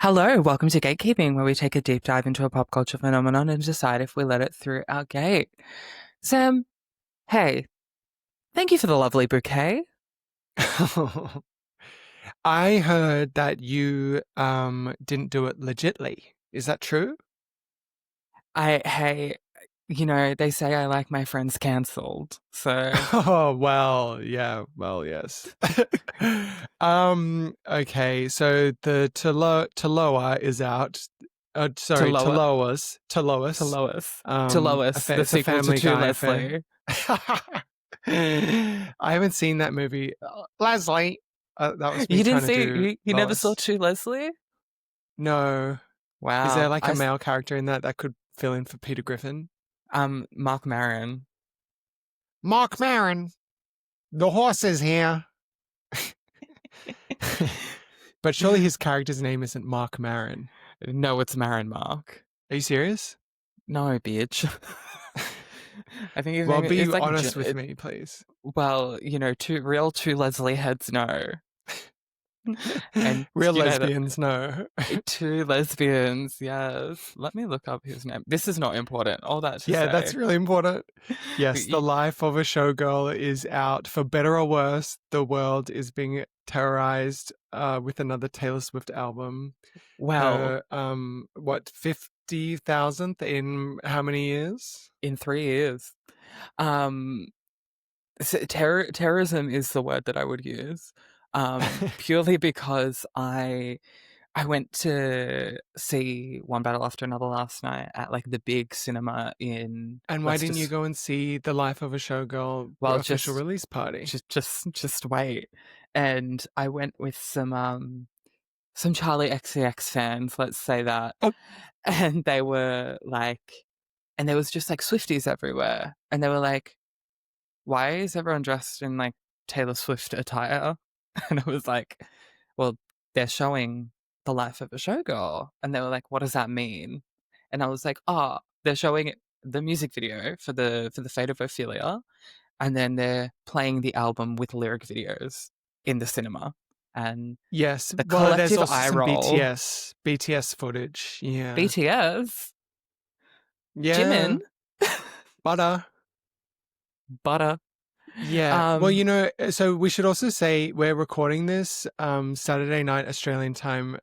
Hello, welcome to Gatekeeping, where we take a deep dive into a pop culture phenomenon and decide if we let it through our gate. Sam, hey, thank you for the lovely bouquet. I heard that you didn't do it legitly. Is that true? Hey, they say I like my friends cancelled, so Oh, well, yeah, well, yes. Okay, so the Taloa is out. to Sorry, Lois, to Talois. Lois, to Lois, the It's a sequel to Family To Guy affair. Leslie. I haven't seen that movie. Leslie. That was me You didn't trying to see, do you never saw Lois. To Leslie? No. Is there Wow, like a male character in that could fill in for Peter Griffin? Mark Maron. Mark Maron, the horse is here. But surely his character's name isn't Mark Maron. No, it's Maron Mark. Are you serious? No, bitch. I think his Well, name be is like honest with me, please. well, two Leslie heads know. And Real that lesbians, no. two lesbians, yes. Let me look up his name. This is not important. All that to Yeah, say. that's really important. Yes, the Y- life of a showgirl is out. For better or worse, the world is being terrorized with another Taylor Swift album. Well, Her, what, 50,000th in how many years? in 3 years. Um terrorism is the word that I would use. Purely because I went to see One Battle After Another last night at like the big cinema in And why let's didn't you just go and see the Life of a Showgirl well official release party? just wait. And I went with some Charlie XCX fans, let's say that. Oh, And they were like and there was just like Swifties everywhere. And they were like, why is everyone dressed in like Taylor Swift attire? And I was like, well, they're showing the life of a showgirl. And they were like, what does that mean? And I was like, oh, they're showing the music video for the Fate of Ophelia, and then they're playing the album with lyric videos in the cinema. And yes. the Well, there's collective also eye some roll, BTS footage. Yeah. BTS, Yeah. Jimin, Butter. Butter. Yeah. Well, Um, so we should also say we're recording this Saturday night Australian time,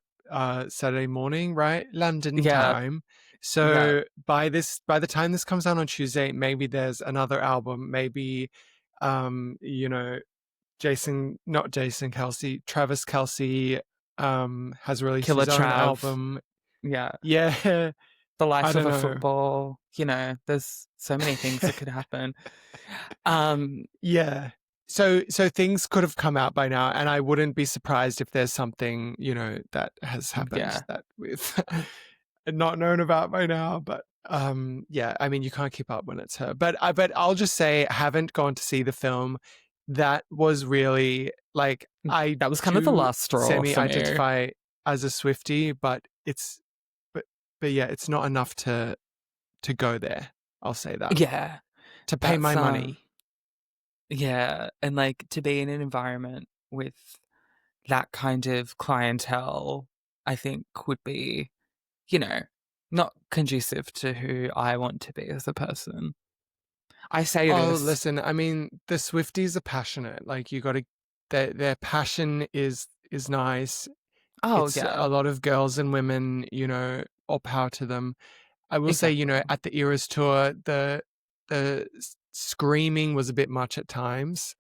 Saturday morning, right? London yeah, time. yeah, So by the time this comes out on Tuesday, maybe there's another album, maybe you know, not Jason Kelce, Travis Kelce has released Killer his own Trav, album. yeah, Yeah, the I life of don't a know. football. There's so many things that could happen. Um, Yeah. So things could have come out by now, and I wouldn't be surprised if there's something, that has happened yeah, that we've not known about by now. But yeah, I mean, you can't keep up when it's her. But I'll just say, I haven't gone to see the film. That was really like, I that was kind of the too last straw for me. semi-identify as a Swiftie, but but but yeah, it's not enough to go there. I'll say that, Yeah, to pay that's my money. yeah, and like to be in an environment with that kind of clientele, I think would be, you know, not conducive to who I want to be as a person. I say Oh, this. listen, I mean, the Swifties are passionate. Like, you got to, their passion is nice. Oh It's yeah, a lot of girls and women, all power to them. I will say, exactly. at the Eras tour, the screaming was a bit much at times.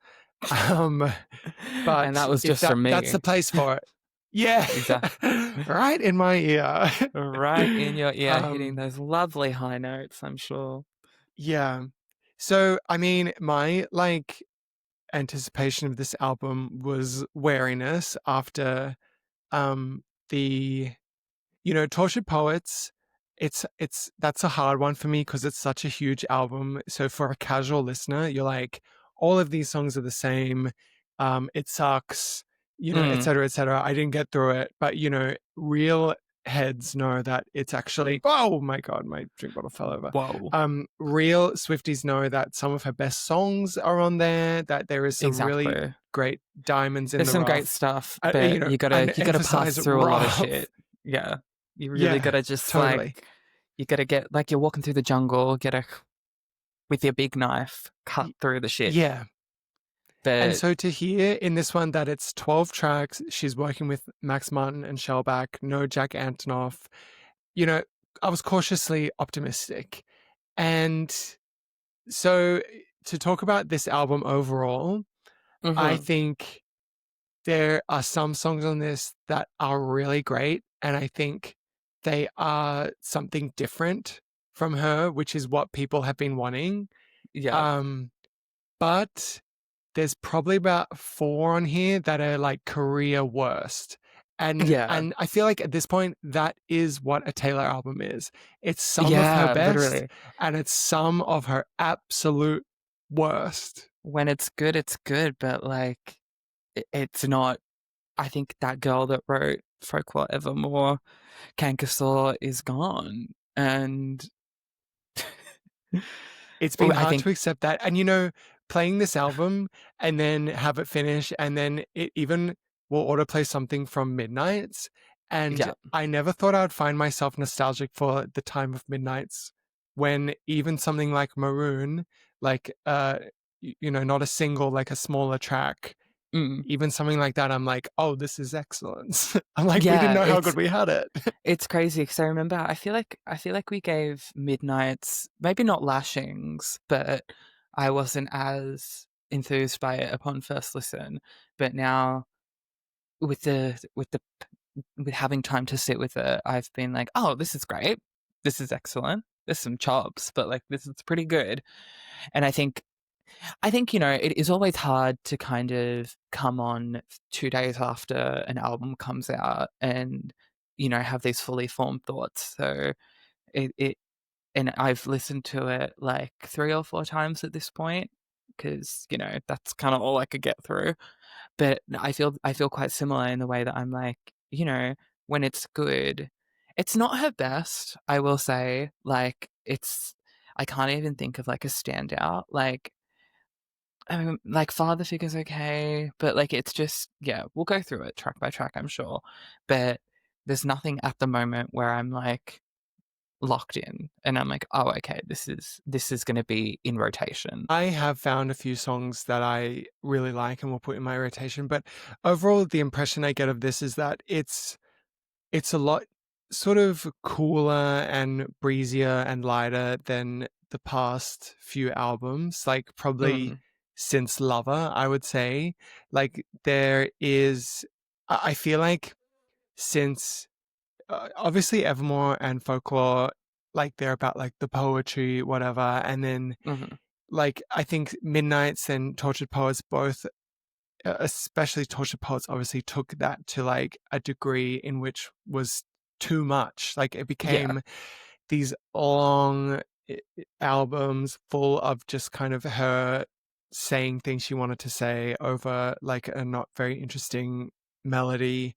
Um, And but that was if just from that's me. the place for it. Yeah. Exactly. Right in my ear. Right in your ear, hitting um, those lovely high notes, I'm sure. yeah. So, I mean, my anticipation of this album was wariness after the Tortured Poets. It's that's a hard one for me because it's such a huge album. So for a casual listener, you're like, all of these songs are the same. It sucks, et Mm, cetera, et cetera. I didn't get through it, but real heads know that it's actually, oh my god, my drink bottle fell over. whoa. Real Swifties know that some of her best songs are on there, that there is some really Exactly. great diamonds in There's the some great rough. stuff, but And you gotta pass emphasize through a lot of rough. shit. Yeah. You really Yeah, gotta just like, totally. you gotta get, like, you're walking through the jungle, get a, with your big knife, cut Y through the shit. yeah, and But so to hear in this one that it's 12 tracks, she's working with Max Martin and Shellback, no Jack Antonoff, you know, I was cautiously optimistic. And so to talk about this album overall, I mhm, think there are some songs on this that are really great, and I think they are something different from her, which is what people have been wanting. yeah, Um, but there's probably about 4 on here that are, like, career worst, yeah, and I feel like at this point, that is what a Taylor album is. It's some of her yeah, best, literally. and it's some of her absolute worst. When it's good, but, like, it's not. I think that girl that wrote Folklore Evermore, Cankersaw, is gone, and It's oh, been I hard think to accept that, and, playing this album and then have it finish, and then it even will autoplay something from Midnights, and yeah, I never thought I would find myself nostalgic for the time of Midnights when even something like Maroon, like, not a single, like a smaller track, mm, even something like that, I'm like, "Oh, this is excellence." I'm like, "We didn't yeah, know how good we had it." it's crazy because I remember I feel like we gave Midnight's maybe not lashings, but I wasn't as enthused by it upon first listen. But now with having time to sit with it, I've been like, oh, this is great. This is excellent. There's some chops, but like this is pretty good. And I think, it is always hard to kind of come on 2 days after an album comes out and, have these fully formed thoughts. So it and I've listened to it like 3 or 4 times at this point because, that's kind of all I could get through. But I feel quite similar in the way that I'm like, when it's good, it's not her best, I will say. Like, I can't even think of like a standout. Like, I mean, like Father Figure's okay, but like it's just, yeah, we'll go through it track by track, I'm sure. But there's nothing at the moment where I'm like locked in and I'm like, oh, okay, this is gonna be in rotation. I have found a few songs that I really like and will put in my rotation, but overall, the impression I get of this is that it's a lot sort of cooler and breezier and lighter than the past few albums, like probably Mm, since Lover, I would say. Like there is, I feel like since obviously Evermore and Folklore, like they're about like the poetry, whatever, and then mhm. like I think Midnights and Tortured Poets both, especially Tortured Poets, obviously took that to like a degree in which was too much. Like it Yeah, became these long albums full of just kind of her saying things she wanted to say over like a not very interesting melody.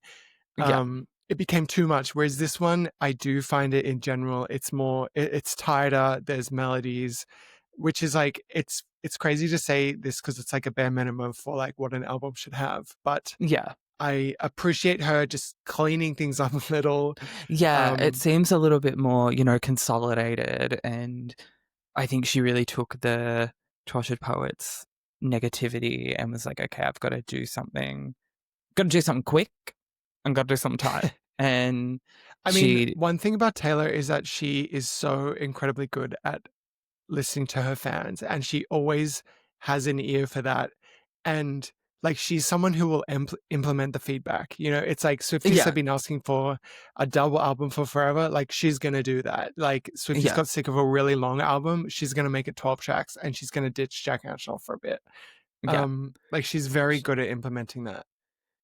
yeah, It became too much. Whereas this one, I do find it in general, it's more, it's tighter. There's melodies, which is like, it's crazy to say this because it's like a bare minimum for like what an album should have. But yeah. I appreciate her just cleaning things up a little. Yeah, it Um, seems a little bit more, consolidated, and I think she really took the Tortured Poets negativity and was like, "Okay, I've gotta do something quick, and gotta do something tight." And I mean, she one thing about Taylor is that she is so incredibly good at listening to her fans, and she always has an ear for that. And like she's someone who will implement the feedback. It's like Swifties have yeah, been asking for a double album for forever. Like she's gonna do that. Like Swifties yeah, got sick of a really long album. She's gonna make it 12 tracks, and she's gonna ditch Jack Antonoff for a bit. yeah. Like she's very Sh good at implementing that.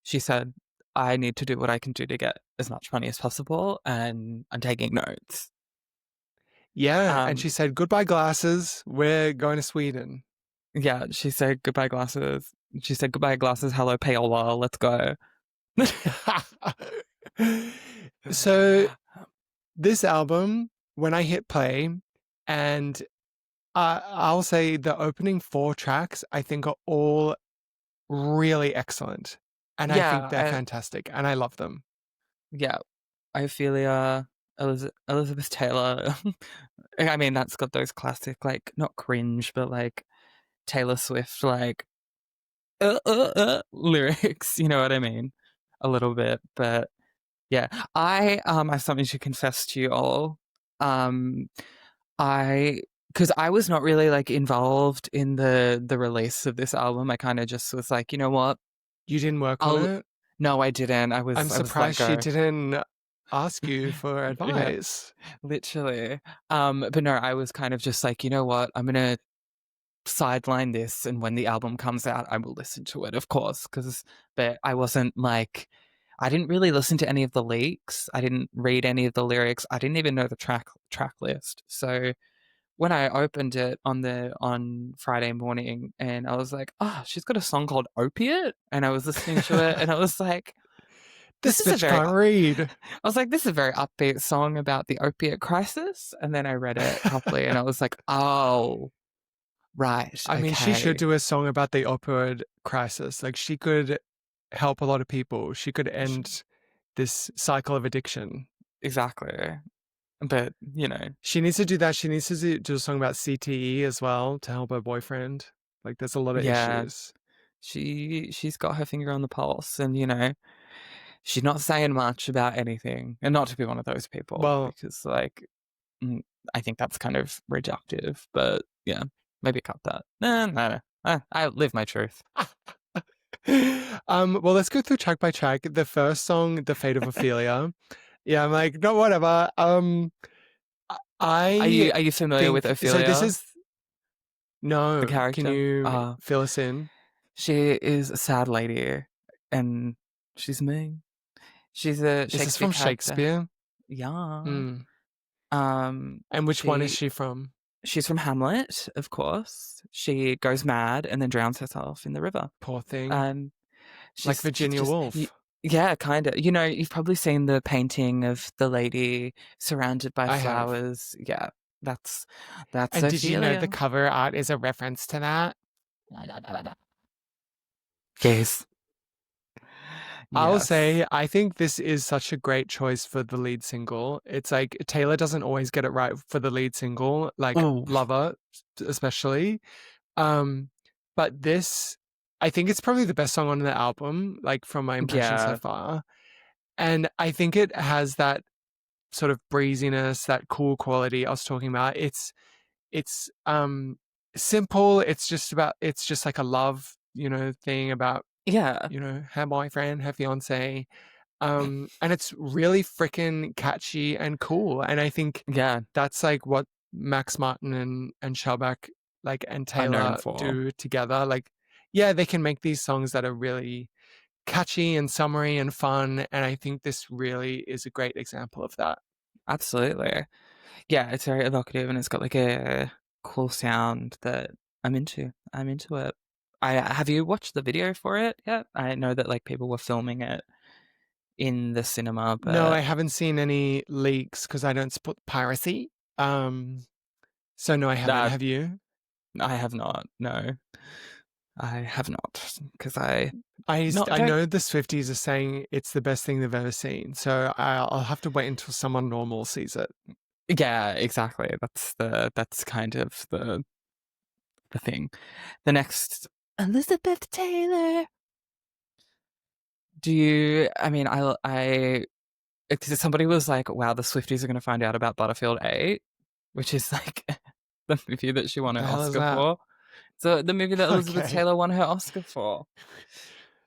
she said, "I need to do what I can do to get as much money as possible, and I'm taking notes." Yeah, and Um, she said, "Goodbye glasses. We're going to Sweden." yeah, she said, "Goodbye glasses." She said, "Goodbye glasses, hello payola, let's go." So this album, when I hit play, and I'll say the opening 4 tracks, I think are all really excellent, and I think Yeah, they're fantastic, and I love them. yeah. Ophelia, Elizabeth Taylor. I mean, that's got those classic, like, not cringe, but like Taylor Swift, like, lyrics. You know what I mean? A little bit, but yeah. I have something to confess to you all. Um, I because I was not really like involved in the release of this album. I kind of just was like, you know what? You didn't work on I'll it? No, I didn't. I'm I was let surprised she go. didn't ask you for Yeah, advice. literally. But no, I was kind of just like, you know what? I'm gonna sideline this, and when the album comes out, I will listen to it, of course. But I wasn't like, I didn't really listen to any of the leaks. I didn't read any of the lyrics. I didn't even know the track list. So when I opened it on Friday morning, and I was like, oh, she's got a song called Opiate, and I was listening to it, and I was like, this This is a bitch very can't read. I was like, this is a very upbeat song about the opiate crisis. And then I read it properly, and I was like, oh, right, I mean, she should okay. do a song about the opioid crisis. Like, she could help a lot of people. She could end this cycle of addiction. Exactly. But, you know, She needs to do that. She needs to do a song about CTE as well to help her boyfriend. Like, there's a lot of yeah, issues. she's got her finger on the pulse, and, you know, she's not saying much about anything. And not to be one of those people, Well, because, like, mm, I think that's kind of reductive. But yeah, maybe cut that. No, no, no. I live my truth. well, let's go through track by track. The first song, "The Fate of Ophelia." Yeah, I'm like, no, whatever. I Are you familiar with think so. This Ophelia, is the no. Can character? you fill us in? She is a sad lady, and she's mean. She's a Is this Shakespeare from character. Shakespeare? Yeah. Mm. Um, And which one is she she from? she's from Hamlet, of course. She goes mad and then drowns herself in the river. Poor thing. And Like she's Virginia just Woolf. yeah, kind of. You know, you've probably seen the painting of the lady surrounded by I have. flowers. Yeah, that's that's And did you know the Ophelia. cover art is a reference to that? Yes, I'll yes. say, I think this is such a great choice for the lead single. It's like Taylor doesn't always get it right for the lead single, like Oh, Lover, especially. Um, but this, I think it's probably the best song on the album, like from my impression so yeah, far. And I think it has that sort of breeziness, that cool quality I was talking about. It's simple. It's just like a love, thing about, yeah, her boyfriend, her fiance. And it's really freaking catchy and cool. And I think yeah. that's like what Max Martin and Shellback, like, and Are known Taylor for. do together. Like, yeah, they can make these songs that are really catchy and summery and fun. And I think this really is a great example of that. Absolutely. Yeah, it's very evocative, and it's got like a cool sound that I'm into. I'm into it. I Have you watched the video for it yet? I know that like people were filming it in the cinema, No, I but haven't seen any leaks because I don't support piracy. Um, so no, I haven't. that Have you? I have not. No, I have not, because I I don't. know the Swifties are saying it's the best thing they've ever seen, so I'll have to wait until someone normal sees it. Yeah, exactly. That's kind of the thing. The next Elizabeth Taylor. Do you? I mean, I because somebody was like, "Wow, the Swifties are going to find out about Butterfield 8," which is like the movie that she What won the her hell is Oscar that? for. So the movie that Elizabeth Okay. Taylor won her Oscar for.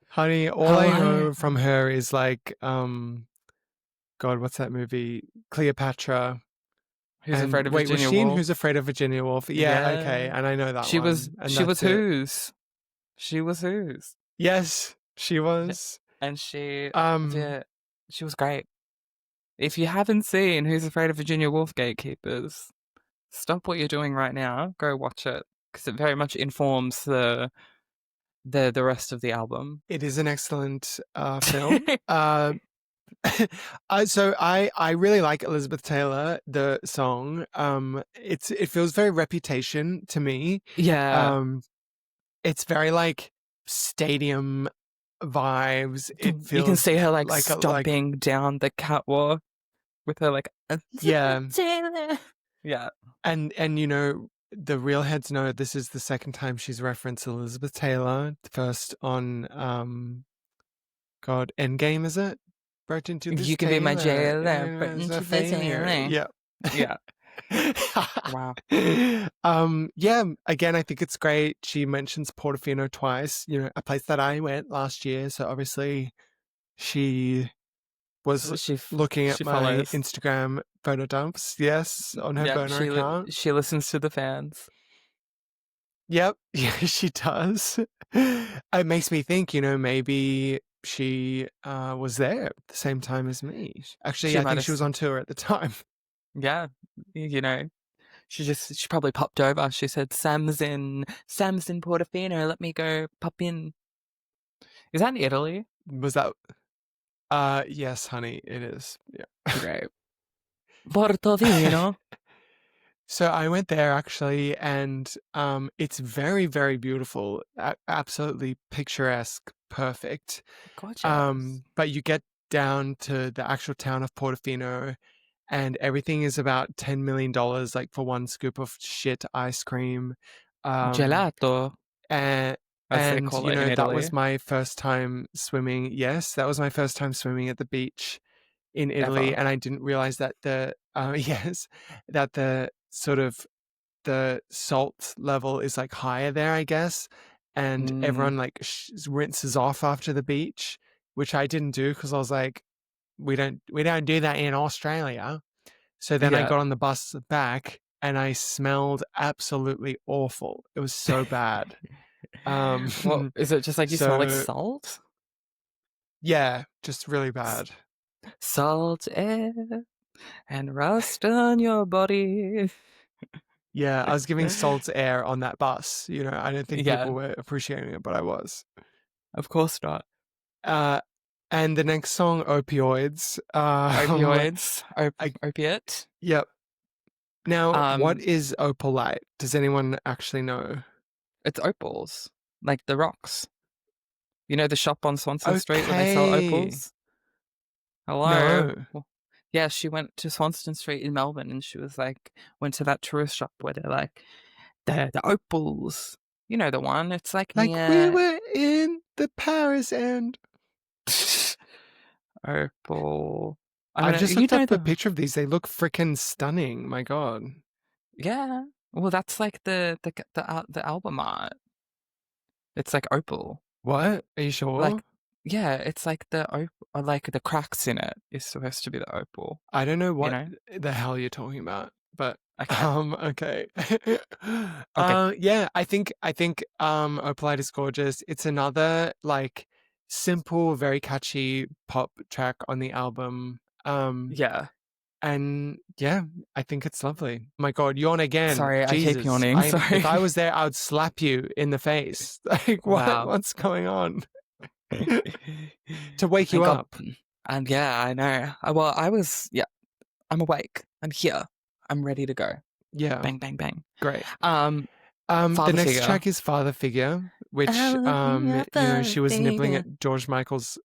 Honey, all I Hello, know from her is like, God, what's that movie? Cleopatra. Who's And Afraid of wait, was Virginia she in Woolf? Who's Afraid of Virginia Woolf? Yeah, okay, Yeah, and I know that one, and she was that's it. whose? She was whose? Yes, she was. And she Um, the she was great. If you haven't seen Who's Afraid of Virginia Woolf, Gatekeepers, stop what you're doing right now. Go watch it, because it very much informs the rest of the album. it is an excellent film. So I really like Elizabeth Taylor, the song. It feels very Reputation to me. Yeah, Um, it's very like stadium vibes. It you can feels see her like like a like stomping down the catwalk. with her like Yeah. Elizabeth Taylor. Yeah. And the real heads know this is the second time she's referenced Elizabeth Taylor. First on God, Endgame, is it? Broke into this You can be my tailor jailer, but as a into the failure. tailor. Yeah. Yeah. Wow. Yeah, again, I think it's great. She mentions Portofino twice, a place that I went last year. So obviously she was looking at She my follows. Instagram photo dumps, yes, on her Yep, burner account. she listens to the fans. Yep, yeah, she does. It makes me think, maybe she was there at the same time as me. Actually, She I might think have, she was on tour at the time. yeah, you know, she probably popped over. She said, Sam's in Portofino. Let me go pop in. Is that in Italy? Was that yes, honey, it is. Yeah. Great. Portofino. So I went there actually, and it's very, very beautiful, absolutely picturesque, perfect. Gorgeous. But you get down to the actual town of Portofino, and everything is about $10 million, like for one scoop of shit ice cream. Um, Gelato, and as they and call it in that was Italy. my first time swimming. Yes, that was my first time swimming at the beach in Italy, Ever. and I didn't realize that the yes, that the sort of the salt level is like higher there, I guess, and Mm, everyone like rinses off after the beach, which I didn't do because I was like, we don't do that in Australia. So then I yeah. got on the bus back and I smelled absolutely awful. It was so bad. What is it? Just like you smell like So salt? yeah, just really S- bad. Salt air and rust on your body. Yeah, I was giving salt air on that bus. I don't think Yeah, people were appreciating it, but I was. of course not. Uh, and the next song, Opioids. Opioids, I opiate. Yep. Now, what Um, is opalite? Does anyone actually know? it's opals, like the rocks. You know the shop on Swanston Street where they sell Okay. opals? Hello. No. Well, yeah, she went to Swanston Street in Melbourne and she was like, went to that tourist shop where they're like, the opals. You know the one. It's like Like we near were in the Paris and opal. I I've mean, just you looked know up a the, picture of these. They look freaking stunning. My God. yeah. Well, that's like the album art. It's like opal. What? Are you sure? Like, yeah, it's like the or like the cracks in it is supposed to be the opal, I don't know you what know? the hell you're talking about, but Okay. okay. Okay. Yeah, I think Opalite is gorgeous. It's another like simple, very catchy pop track on the album. Yeah. And yeah, I think it's lovely. My God, yawn again. Sorry, I keep Jesus. yawning. If Sorry. I was there, I would slap you in the face. Like Wow. what's going on? To wake you Thank God. up. And yeah, I know. Well, yeah, I'm awake. I'm here. I'm ready to go. Yeah, Bang, bang, bang. great. Um, The Father next figure. track is Father Figure, which I'm looking at Father she was nibbling figure. at George Michael's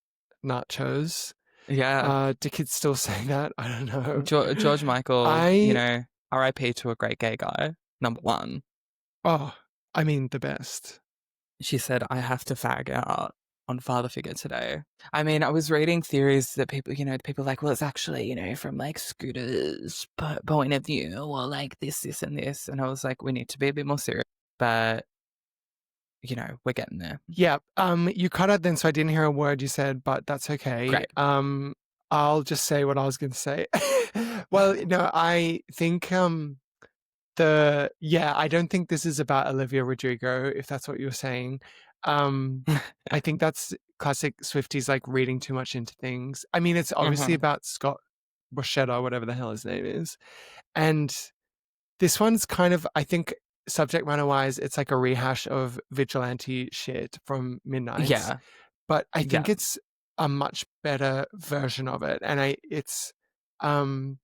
nachos. Yeah. Do kids still say that? I don't know. George Michael, I R.I.P. to a great gay guy. Number one. oh, I mean the best. She said, I have to fag out on Father Figure today. I mean, I was reading theories that people are like, well, it's actually, from like Scooter's point of view, or like this, and this. And I was like, we need to be a bit more serious. But, we're getting there. Yeah. You cut out then, so I didn't hear a word you said, but that's okay. Great. I'll just say what I was going to say. Well, no, I think I don't think this is about Olivia Rodrigo, if that's what you were saying. I think that's classic Swifties like reading too much into things. I mean, it's obviously Hmm. about Scott Borchetta, whatever the hell his name is. And this one's kind of, I think, subject matter wise, it's like a rehash of vigilante shit from Midnight's. Yeah. But I Yeah. think it's a much better version of it. And um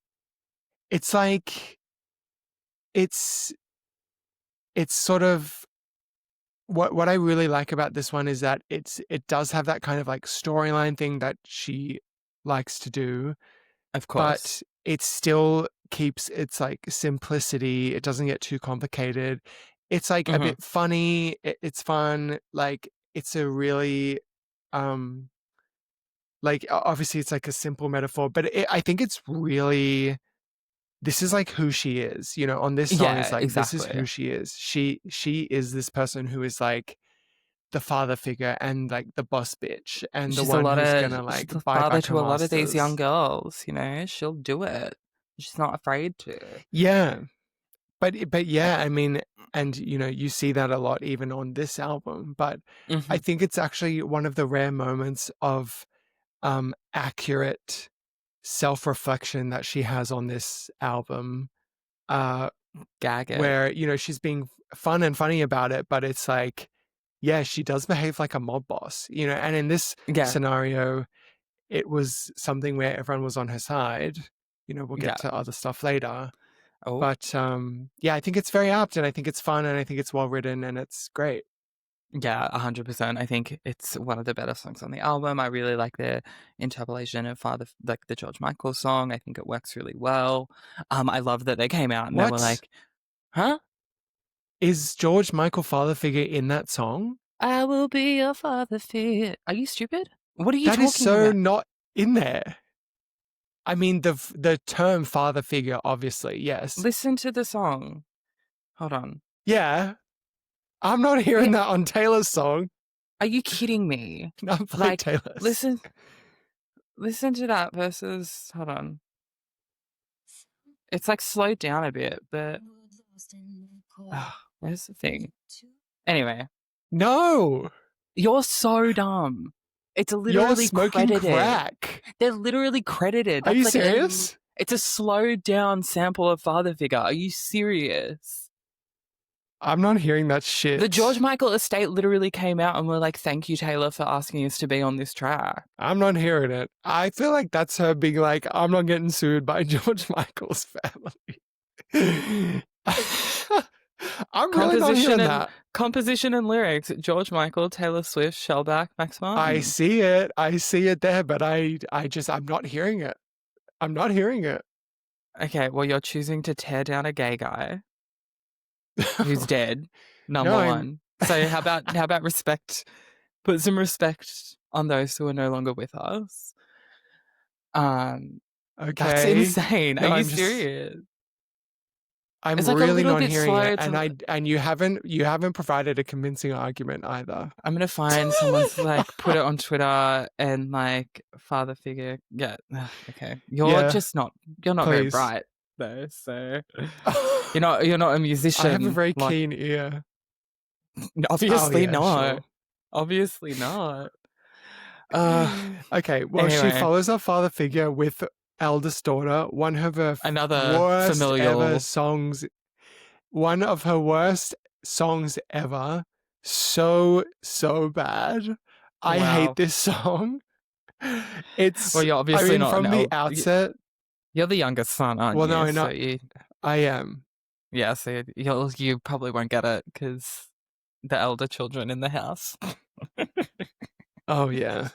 it's like it's sort of what I really like about this one is that it does have that kind of like storyline thing that she likes to do, Of but course. it still keeps its like simplicity. It doesn't get too complicated. It's like a Hmm. bit funny. It's fun. Like it's a really like obviously it's like a simple metaphor, but I think it's really this is like who she is. You know, on this song is Yeah, like this is exactly. who she is. She is this person who is like the father figure and like the boss bitch and the one who's gonna She's like the buy father back her to a lot of these young masters. girls, you know, she'll do it. She's not afraid to. Yeah. But yeah, I mean, and you know, you see that a lot even on this album. But I Hmm. think it's actually one of the rare moments of accurate self-reflection that she has on this album. Uh Gag it. where, you know, she's being fun and funny about it, but it's like, yeah, she does behave like a mob boss, you know, and in this Yeah, scenario, it was something where everyone was on her side. You know, we'll get yeah. to other stuff later. Oh, But yeah, I think it's very apt and I think it's fun and I think it's well written and it's great. yeah, 100%. I think it's one of the better songs on the album. I really like the interpolation of Father, like the George Michael song. I think it works really well. I love that they came out and they were What like, "Huh? is George Michael father figure in that song? I will be your father figure." Are you stupid? What are you That is talking so about? not in there. I mean, the term father figure, obviously, yes. Listen to the song. Hold on. Yeah, I'm not hearing Yeah, that on Taylor's song. are you kidding me? Not by Like, Taylor's. listen, listen to that versus. Hold on. It's like slowed down a bit, but where's the thing? Anyway, No, you're so dumb. It's you're literally smoking credited. crack. They're literally credited. Are That's you like serious? it's a slowed down sample of Father Figure. Are you serious? I'm not hearing that The George shit. Michael estate literally came out and were like, "Thank you, Taylor, for asking us to be on this track." I'm not hearing it. I feel like that's her being like, I'm not getting sued by George Michael's family. I'm really not Composition hearing and that. composition and lyrics: George Michael, Taylor Swift, Shellback, Max I Martin. see it. I see it there, but I'm not hearing it. I'm not hearing it. Okay, well, you're choosing to tear down a gay guy who's dead, No, number I'm one. So how about respect? Put some respect on those who are no longer with us. Um, that's okay. insane. Are No, you serious? I'm It's like a really little not bit hearing it. slow And to. you haven't provided a convincing argument either. I'm gonna find someone to like put it on Twitter and like father figure. Yeah, okay. You're Yeah, just not. You're not very please. bright though. So you're I not. You're not a have a musician. very Like keen ear. Oh obviously yeah, not. sure. Obviously not. Uh. Okay, well, she Anyway, follows her father figure with eldest daughter, another worst ever familial. songs, one of her worst songs ever. So, so bad. I hate Wow. this song. Well, It's, you're I obviously mean, not an from the el. outset, You're the youngest son, aren't well, no, you? I'm So not, you. I am. Yeah. So you probably won't get it because the elder children in the house. Oh, yeah.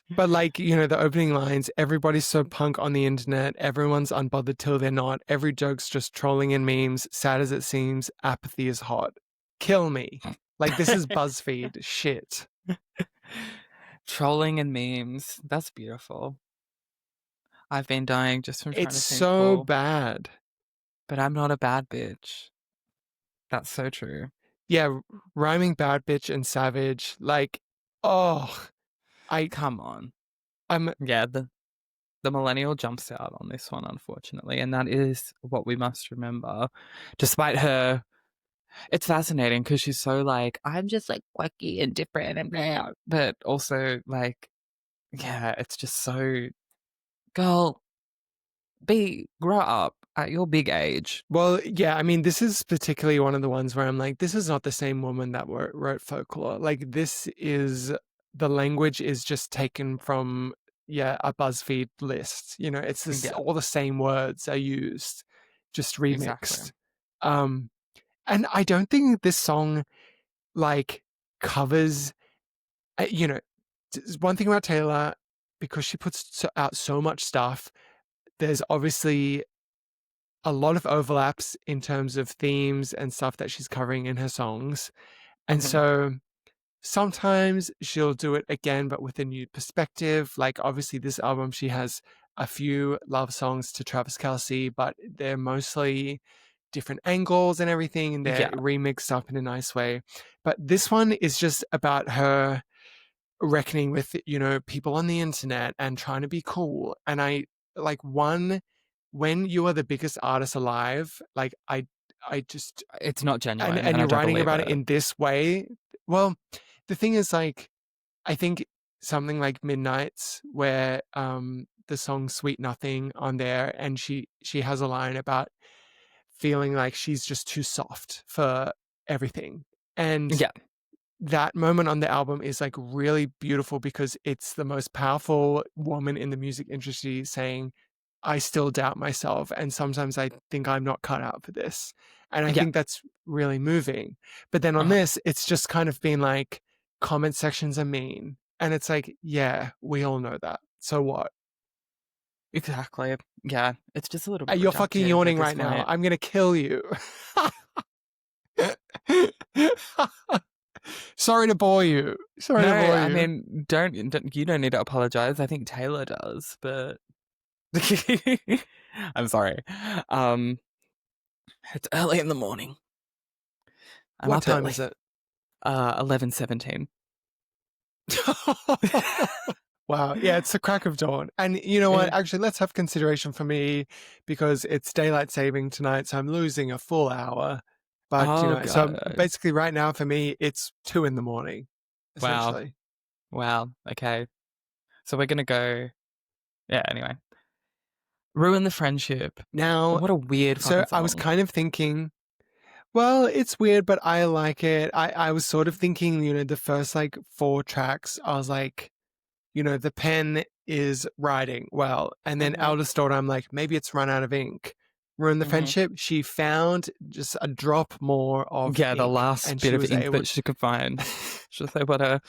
But like, you know, the opening lines, everybody's so punk on the internet, everyone's unbothered till they're not, every joke's just trolling and memes, sad as it seems, apathy is hot. Kill me. Like this is BuzzFeed shit. Trolling and memes. That's beautiful. I've been dying just from trying It's to think so cool, bad. but I'm not a bad bitch. That's so true. Yeah, rhyming bad bitch and savage, like, oh, I Come on. I'm Yeah, the millennial jumps out on this one, unfortunately, and that is what we must remember. Despite her, it's fascinating because she's so like, I'm just like quirky and different and blah, but also like, yeah, it's just so, girl, grow up at your big age. well, yeah, I mean, this is particularly one of the ones where I'm like, this is not the same woman that wrote folklore. Like, this is the language is just taken from, yeah, a BuzzFeed list. You know, it's this Yeah, all the same words are used, just exactly. remixed. Um, and I don't think this song like covers, you know, one thing about Taylor, because she puts out so much stuff, there's obviously a lot of overlaps in terms of themes and stuff that she's covering in her songs. And Hmm. so sometimes she'll do it again, but with a new perspective. Like, obviously, this album, she has a few love songs to Travis Kelce, but they're mostly different angles and everything, and they're Yeah. remixed up in a nice way. But this one is just about her reckoning with, people on the internet and trying to be cool. And I like one when you are the biggest artist alive, like I just It's not genuine, and and I you're don't writing believe about it it. in this way. Well, the thing is, like, I think something like Midnight's, where the song Sweet Nothing on there, and she has a line about feeling like she's just too soft for everything. And Yeah. that moment on the album is like really beautiful because it's the most powerful woman in the music industry saying, I still doubt myself. And sometimes I think I'm not cut out for this. And I Yeah. think that's really moving. But then on Uh-huh. this, it's just kind of been like, comment sections are mean. And it's like, yeah, we all know that. So what? Exactly. Yeah. It's just a little bit You're fucking reductive at yawning this right now. point. I'm going to kill you. Sorry to bore you. Sorry No, to bore I you. mean, don't you don't need to apologize. I think Taylor does, but I'm sorry. Um, it's early in the morning. I'm What up at time like is it? 11:17. Wow. Yeah, it's the crack of dawn. And you know what? Eh, Actually, let's have consideration for me because it's daylight saving tonight, so I'm losing a full hour. But, oh so god. basically right now for me, it's 2 in the morning, Wow. essentially. Wow. Okay. So we're gonna go. Yeah. Anyway, ruin the friendship. Now, What a weird so fucking I was song. kind of thinking, well, it's weird, but I like it. I was sort of thinking, the first like 4 tracks, I was like, the pen is writing well. And then Hmm. Eldest Daughter, I'm like, maybe it's run out of ink. Ruin the Hmm. Friendship, she found just a drop more of Yeah, the ink last and bit she of was ink able that she could find. Just like what a.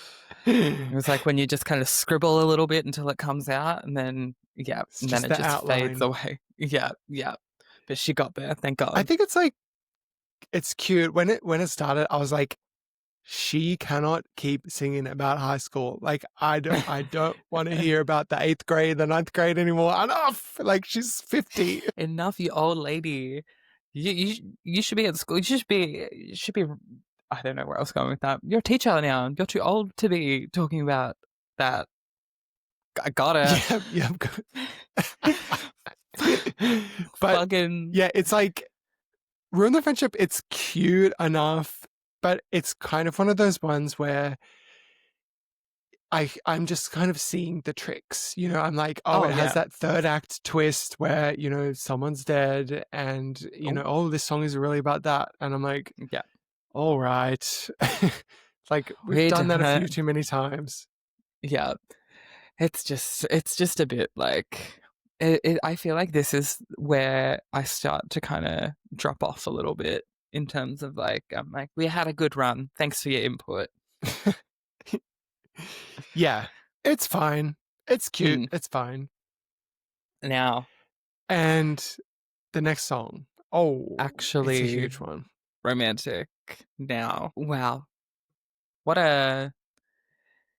It was like when you just kind of scribble a little bit until it comes out, and then yeah, it's and then just it the just fades outline. away. Yeah, yeah. But she got there, thank I God. think it's like it's cute. When it started, I was like, she cannot keep singing about high school. Like I don't want to hear about the 8th grade, the 9th grade anymore. Enough. Like she's 50. Enough, you old lady. You should be at school. You should be. I don't know where I was going with that. You're a teacher now. You're too old to be talking about that. I got Yeah, yeah. it. But Fucking yeah, it's like Ruin the Friendship, it's cute enough, but it's kind of one of those ones where I'm just kind of seeing the tricks. I'm like, oh, oh it has yeah. that third act twist where, someone's dead and, Oh oh, this song is really about that. And I'm like, yeah. all right. Like we've We done that done a few it. too many times. Yeah. It's just a bit like I feel like this is where I start to kind of drop off a little bit in terms of like I'm like we had a good run. Thanks for your input. Yeah, it's fine. It's cute. Mm. It's fine. Now, And the next song, oh, it's a actually huge one. romantic. Now, wow, what a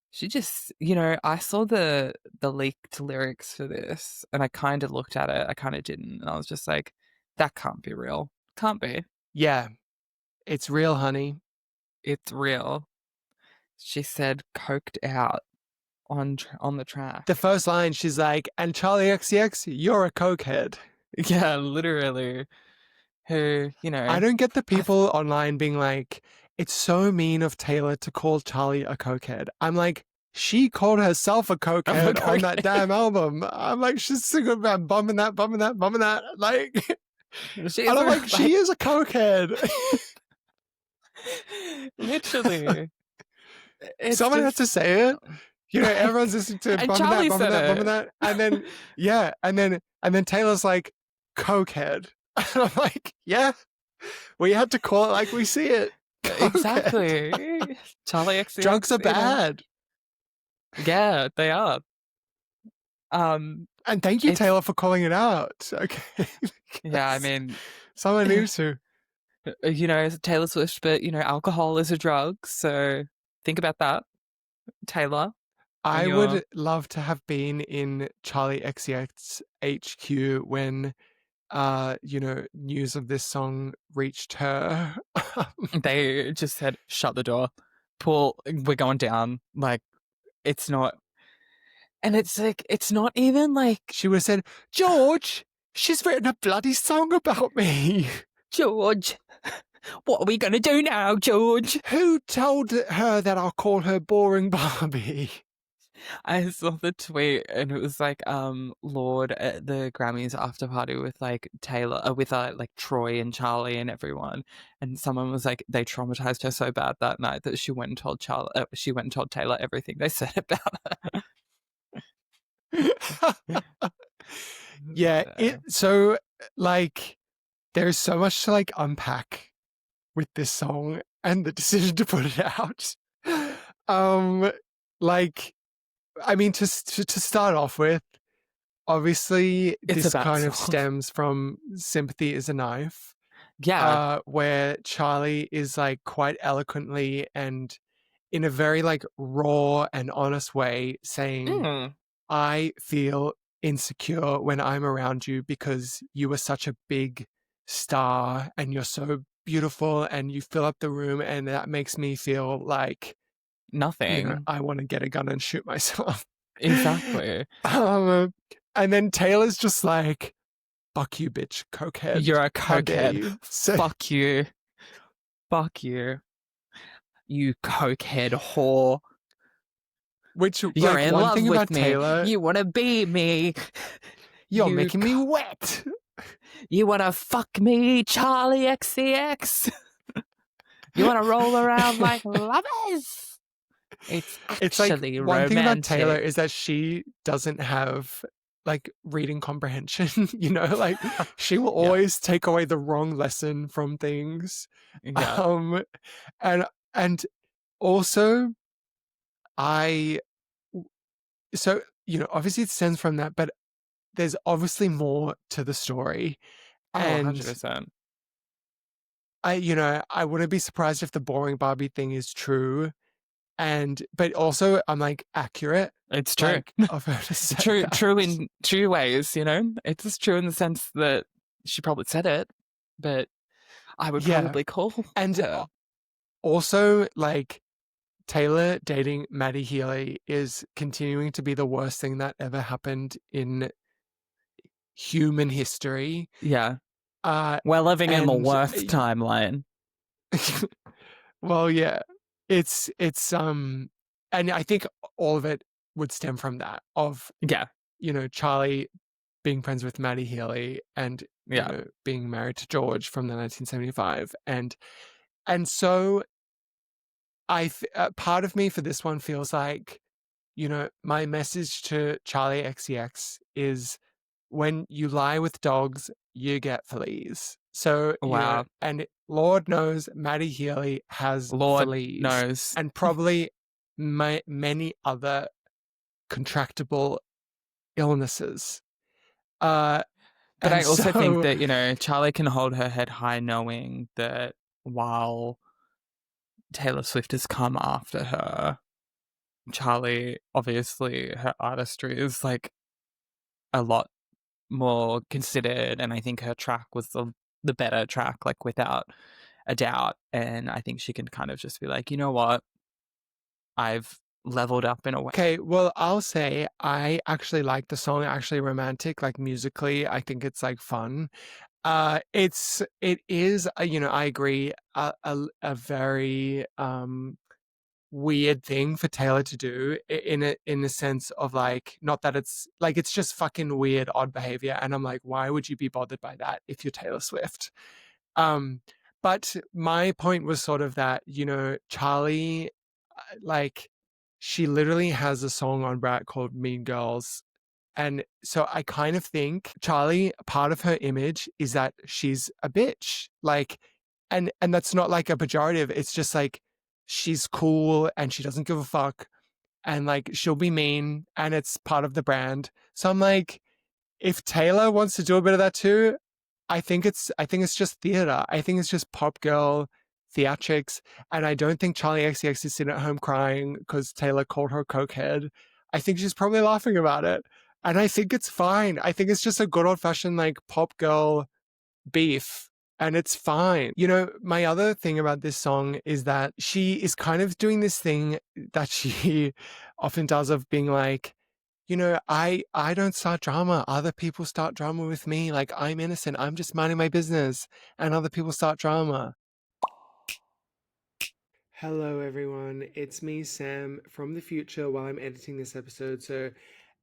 she just I saw the leaked lyrics for this and I kind of looked at it. I kind of didn't, and I was just like, that can't be real. Can't be. Yeah, it's real, honey. It's real. She said coked out on the The track. first line, she's like, and Charlie XCX, you're a cokehead. Yeah, literally. Who, I don't get the I th- people online being like, it's so mean of Taylor to call Charlie a cokehead. I'm like, she called herself a I'm a cokehead on that cokehead. damn album. I'm like, she's singing about bumming that, bumming that, bumming that. Like, She's and I'm like, like she is a cokehead. literally. It's Someone had to just say it. Everyone's like, listening to and bumming that, Charlie bumming said that, bumming it. that. And then, yeah. And then Taylor's like, cokehead. And I'm like, yeah, we had to call it like we see it. Cokehead. Exactly. Charlie Drugs XCX, are bad. yeah, they are. Um, And thank you, it's Taylor, for calling it out. Okay. yeah, I Because mean, someone needs to. it's Taylor Swift, but alcohol is a drug, so think about that, Taylor, when I you're would love to have been in Charlie XCX HQ when news of this song reached her. they just said, "Shut the door. Paul, we're going down." Like, it's not and it's like it's not even like, She would have said, George, she's written a bloody song about me. "George, what are we gonna do now, George?" Who told her that I'll call her boring Barbie? I saw the tweet and it was like, Lord at the Grammys after party with like Taylor, with like Troy and Charlie and everyone, and someone was like, they traumatized her so bad that night that she went and told she went and told Taylor everything they said about her. Yeah, So, so like there's so much to like unpack with this song and the decision to put it out. Um, like, I mean, to start off with, obviously, it's a this bad kind of song. stems from "Sympathy Is a Knife," Yeah. where Charlie is like quite eloquently and in a very like raw and honest way saying, Mm, I feel insecure when I'm around you because you are such a big star and you're so beautiful and you fill up the room and that makes me feel like, nothing. I want to get a gun and shoot myself. Exactly. um, and then Taylor's just like, fuck you, bitch, cokehead. You're a How dare cokehead. you? So, Fuck you. Fuck you. You cokehead whore. which, You're like, in one love thing with about me. Taylor, You want to be me. you're You making me wet. you want to fuck me, Charlie XCX. You want to roll around like lovers. It's It's like actually one thing about Taylor romantic. is that she doesn't have like reading comprehension, like she will Yeah. always take away the wrong lesson from things. Yeah. Um and and also I so obviously it stems from that, but there's obviously more to the story. Oh, And 100%. I wouldn't be surprised if the boring Barbie thing is true. And but also I'm like accurate, It's true. like of her to say True that. in two ways, It's just true in the sense that she probably said it, but I would Yeah. probably call And her. also, like, Taylor dating Maddie Healy is continuing to be the worst thing that ever happened in human history. Yeah. Uh, We're living in the and worst timeline. well, yeah, and I think all of it would stem from that of Yeah. Charlie being friends with Maddie Healy and Yeah. being married to George from the 1975 and so part of me for this one feels like, my message to Charlie XCX is when you lie with dogs, you get fleas. So, Wow. and Lord knows Maddie Healy has Lord fleas knows. and probably many other contractable illnesses. Uh, But I and also think so, that, Charlie can hold her head high knowing that while Taylor Swift has come after her, Charlie, obviously, her artistry is like a lot more considered. And I think her track was the better track, like without a doubt. And I think she can kind of just be like, you know what? I've leveled up in a way. okay, well, I'll say I actually like the song, actually romantic, like musically. I think it's like fun. It is, I agree, a very weird thing for Taylor to do in a sense of like, not that it's like it's just fucking weird, odd behavior, and I'm like, why would you be bothered by that if you're Taylor Swift? Um, but my point was sort of that Charlie, like, she literally has a song on Brat called Mean Girls, and so I kind of think Charlie, part of her image is that she's a bitch. Like, and that's not like a pejorative. It's just like she's cool and she doesn't give a fuck. and like she'll be mean and it's part of the brand. So I'm like, if Taylor wants to do a bit of that too, I think it's just theater. I think it's just pop girl theatrics. And I don't think Charlie XCX is sitting at home crying because Taylor called her a cokehead. I think she's probably laughing about it. And I think it's fine. I think it's just a good old fashioned like pop girl beef. And it's fine. You know, my other thing about this song is that she is kind of doing this thing that she often does of being like, I don't start drama. Other people start drama with me. Like I'm innocent. I'm just minding my business and other people start drama. Hello, everyone. It's me, Sam, from the future while I'm editing this episode. So,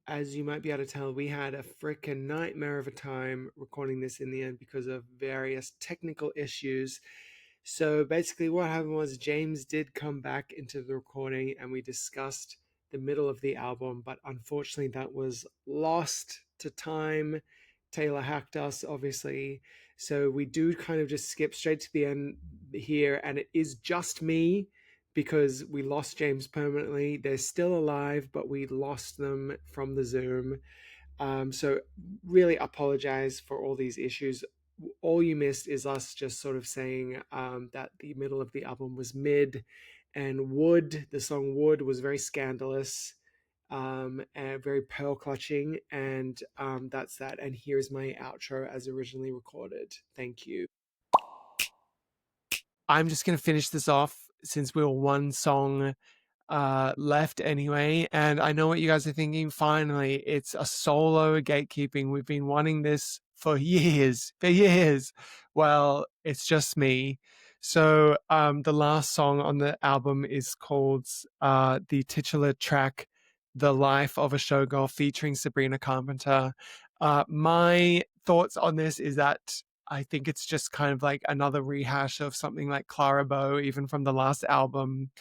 as you might be able to tell, we had a frickin' nightmare of a time recording this in the end because of various technical issues. So, basically, what happened was James did come back into the recording and we discussed the middle of the album, but unfortunately, that was lost to time. Taylor hacked us, obviously. So we do kind of just skip straight to the end here, and it is just me because we lost James permanently. They're still alive, but we lost them from the Zoom. So really apologize for all these issues. All you missed is us just sort of saying that the middle of the album was mid, and Wood, the song Wood, was very scandalous, and very pearl clutching, and that's that. And here's my outro as originally recorded. Thank you. I'm just going to finish this off since we were one song left anyway. And I know what you guys are thinking. Finally, it's a solo gatekeeping. We've been wanting this for years, for years. Well, it's just me. So the last song on the album is called the titular track, The Life of a Showgirl, featuring Sabrina Carpenter. My thoughts on this is that I think it's just kind of like another rehash of something like Clara Bow, even from the last album.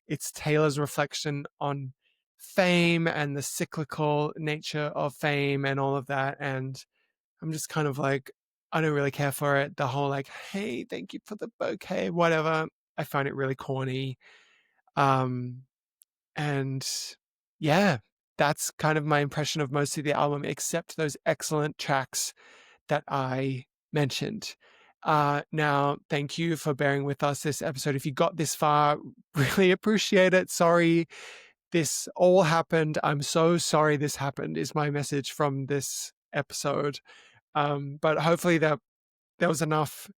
It's Taylor's reflection on fame and the cyclical nature of fame and all of that. And I'm just kind of like, I don't really care for it. The whole like, hey, thank you for the bouquet, whatever. I find it really corny. Um, and yeah, that's kind of my impression of most of the album, except those excellent tracks that I mentioned. Now, thank you for bearing with us this episode. If you got this far, really appreciate it. Sorry this all happened. I'm so sorry this happened, is my message from this episode. But hopefully there was enough,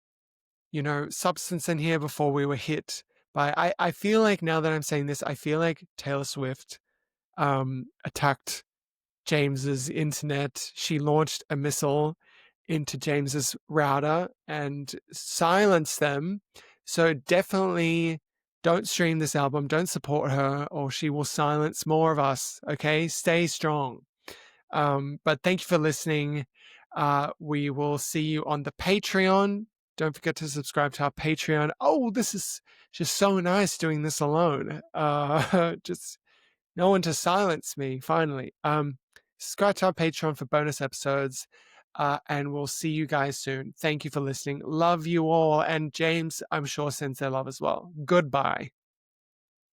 substance in here before we were hit by. I feel like now that I'm saying this, I feel like Taylor Swift attacked James's internet. She launched a missile into James's router and silenced them. So definitely don't stream this album. Don't support her, or she will silence more of us. Okay, stay strong. But thank you for listening. We will see you on the Patreon. Don't forget to subscribe to our Patreon. Oh, this is just so nice doing this alone. Just no one to silence me, finally. Subscribe to our Patreon for bonus episodes, and we'll see you guys soon. Thank you for listening. Love you all. And James, I'm sure, sends their love as well. Goodbye.